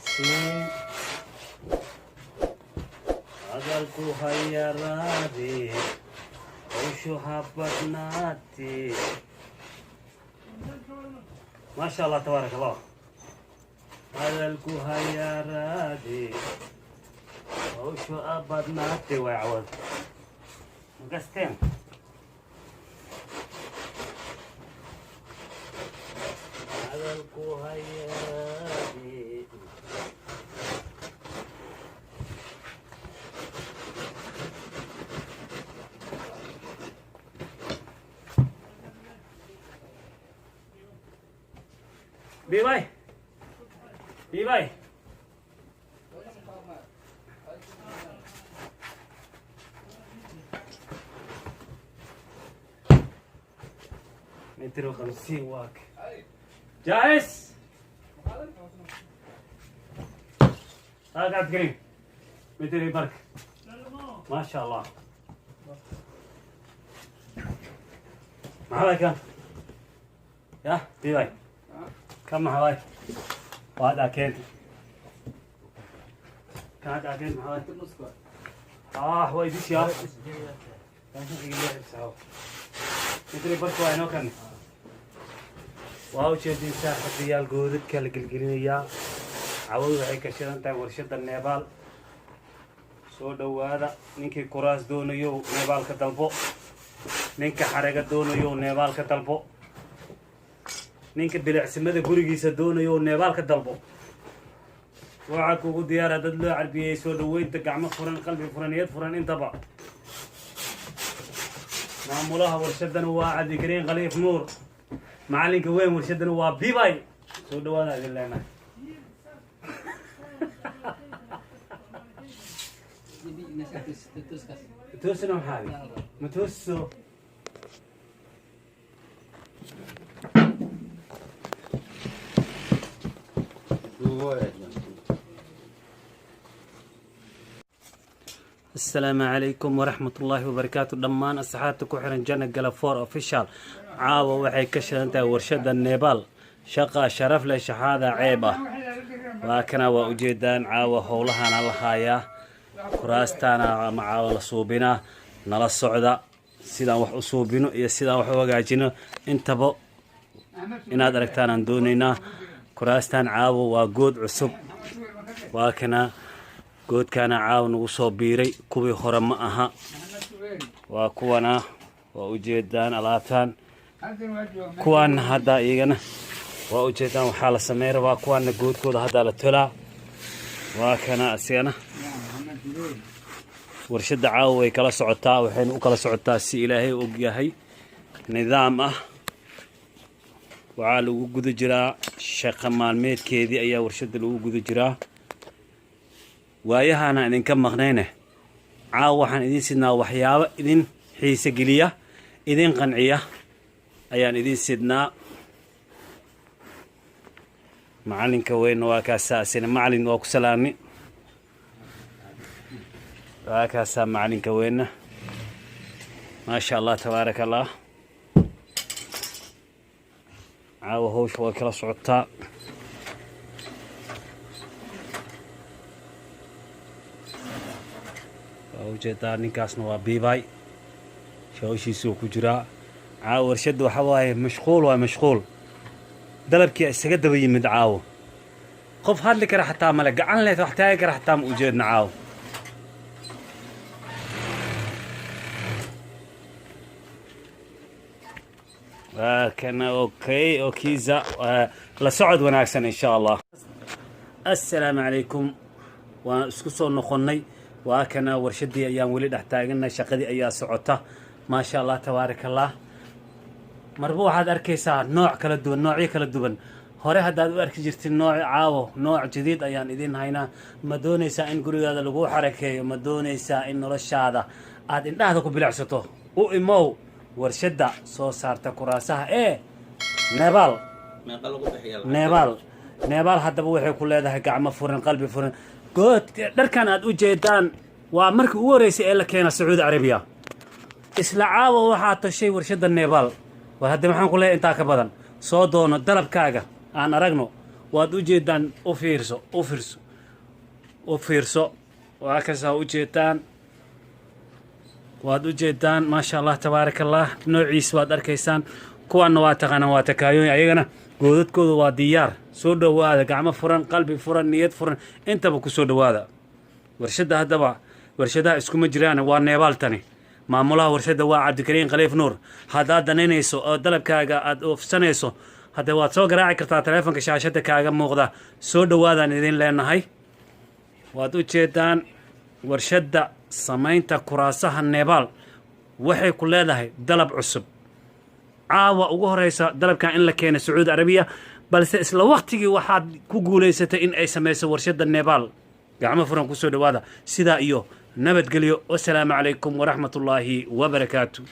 سين عقلكو هيا رادي وشو حبتناتي ما شاء الله تبارك الله. عقلكو هيا رادي وشو أبدناتي ويعود مقستين. عقلكو هيا رادي Bye bye. متر وخمسين واك جاهز؟ قاعد قريب متر يبارك ما شاء الله. معاك كم؟ يا باي كم معاك؟ وهذا كنت كانت أكيد معاك هو يدش يا متر يبارك وينو كان واو شدين ساحة ريال جودك كالقلقلية عوض هيك كشران تا ورشة النيبال سو دوادا نينكي كراس دونو يو نيبال كتلبو نينكي حرقة دونو يو نيبال كتلبو نينكي بالعسمة قريقيسة دونو يو نيبال كتلبو وعاك وقو ديارة دادلو عربية سو دوين تقعمة فرن قلبي فرن يد فرن انتبع معمولها ورشة نواعد يقرين غليف نور معلنك وين مرشد نواب بيباي سو دوانا لله توسنا محالي متوسو السلام عليكم ورحمة الله وبركاته. دمان أصحابتك وحرن جنة جلفور أوفيشال caawa waxay ka shidan tahay warshada Nepal shaqa sharaf leh shaqada ceeba waa kana waa ujeedaan caawa howlahan la haya kuraastana ama caawa la suubina nala socda sidaan wax u suubino iyo sidaan wax u hagaajino intaba inaad aragtaan aan doonaynaa. kuraastan caawa waa good cusub waa kana goodkana caawa nagu soo biiray kuwii hore ma aha waa kuwana waa ujeedaan alaabtan kuwan hadda iyagana waa ujeedaan waxaa la sameeyay waa kuwana goodkooda hadda la tolaa waa kana asigana warshada caawa way kala socotaa waxayna u kala socotaa si ilaahay og yahay nidaam ah waxaa lagu guda jiraa shaqo maalmeedkeedii ayaa warshada lagu guda jiraa waayahana idinka maqnayne caawa waxaan idin sidnaa waxyaabo idin xiise geliya idin qanciya ayaan idin sidnaa. macalinka weyn waa kaasaasina macalin waa ku salaami waa kaasaa macalinka weyna ما شاء الله تبارك الله. caawa hawsha way kala socotaa ujeedaa ninkaasna waa biibay shawshiisuu ku jiraa caawa warshada waxa waaye mashquul waa mashquul dalabkii isaga daba yimid caawa qof hadli kara xataa male gacan leed wax taagi kara xataa ma ujeedna caawa كان اوكي اوكيزا لسعد وناكسن ان شاء الله. السلام عليكم وانا اسكو سو نقني وكنا ورشدي ايام ولي دحتاغنا شقدي ايا سعوته ما شاء الله تبارك الله. مربو waxaad arkaysaa nooc kala duwan noocyo kala duwan hore hadaad u arki jirtay nooc caawo nooc jadiid ayaan idin haynaa ma doonaysaa in gurigaada lagu xarakeeyo ma doonaysaa in noloshaada aad indhaha ku bilacsato u imow warshada soo saarta kuraasaha Nepal Nepal hadaba waxay ku leedahay gacmo furan qalbi furan good dharkan aad u jeedaan waa markii ugu horeysay ee la keenay Saudi Arabia isla caawa waxa tashay warshada Nepal war hadda maxaan ku leeyahay inta ka badan soo doono dalabkaaga aan aragno waad u jeedaan u fiirso waa kasaa u jeedaan waad u jeedaan maasha allah tabaaraka allah noociis waad arkaysaan kuwaanna waa taqaanaan waa takaayooyin ayagana goodadkooda waa diyaar soo dhowaada gacmo furan qalbi furan niyad furan intaba ku soo dhowaada warshadda haddaba warshadaha iskuma jiraan waa neebaal tani maamulaha warshadda waa cabdikariin khaliif nuur haddaad danaynayso oo dalabkaaga aad oofsanayso hadda waad soo garaaci kartaa taleefonka shaashadda kaaga muuqda soo dhowaadaan idin leenahay waad u jeedaan warshadda samaynta kuraasaha neebaal waxay ku leedahay dalab cusub caawa ugu horeysa dalabkan in la keeno sacuudi arabiya balse isla waqtigii waxaad ku guulaysatay in ay samayso warshadda neebaal gacmo furan ku soo dhowaada sidaa iyo nabadgelyo wasalaamu calaykum waraxmatullaahi wabarakaatu